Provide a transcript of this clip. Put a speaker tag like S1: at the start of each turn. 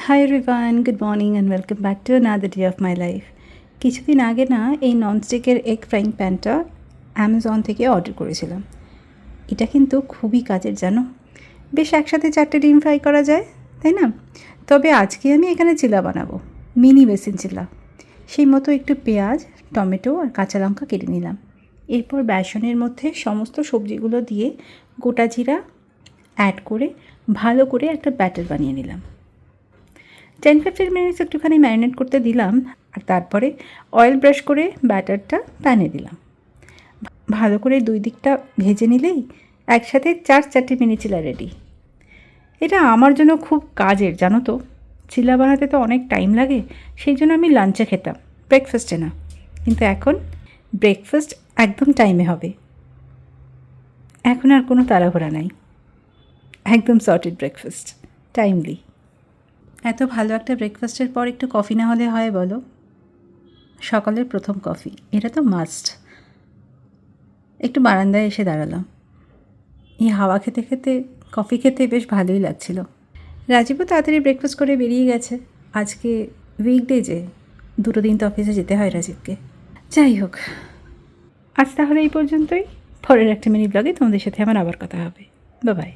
S1: Hi everyone, good morning and welcome back to another day of my life. কিছুদিন আগে না এই ননস্টিকের এগ ফ্রাইং প্যানটা অ্যামাজন থেকে অর্ডার করেছিলাম। এটা কিন্তু খুবই কাজের, জানো, বেশ একসাথে 4টে ডিম ফ্রাই করা যায়, তাই না? তবে আজকে আমি এখানে চিলা বানাবো, মিনি বেসিন চিলা। সেই মতো একটু পেঁয়াজ, টমেটো আর কাঁচা লঙ্কা কেটে নিলাম। এরপর বেসনের মধ্যে সমস্ত সবজিগুলো দিয়ে গোটা জিরা অ্যাড করে ভালো করে একটা ব্যাটার বানিয়ে নিলাম। 10-15 মিনিটস একটুখানি ম্যারিনেট করতে দিলাম, আর তারপরে অয়েল ব্রাশ করে ব্যাটারটা প্যানে দিলাম। ভালো করে দুই দিকটা ভেজে নিলেই একসাথে 4-4টে মিনি চিলা রেডি। এটা আমার জন্য খুব কাজের, জানো তো। চিলা বানাতে তো অনেক টাইম লাগে, সেই জন্য আমি লাঞ্চে খেতাম, ব্রেকফাস্টে না। কিন্তু এখন ব্রেকফাস্ট একদম টাইমে হবে। এখন আর কোনো তাড়াহুড়া নাই, একদম সর্টেড ব্রেকফাস্ট, টাইমলি। এত ভালো একটা ব্রেকফাস্টের পর একটু কফি না হলে হয় বলো? সকালের প্রথম কফি, এটা তো মাস্ট। একটু বারান্দায় এসে দাঁড়ালাম। এই হাওয়া খেতে খেতে কফি খেতে বেশ ভালোই লাগছিল। রাজীবও তাড়াতাড়ি ব্রেকফাস্ট করে বেরিয়ে গেছে। আজকে উইকডেজে 2 দিন তো অফিসে যেতে হয় রাজীবকে। যাই হোক, আজ তাহলে এই পর্যন্তই। পরের একটা মিনি ব্লগে তোমাদের সাথে আমার আবার কথা হবে। Bye bye.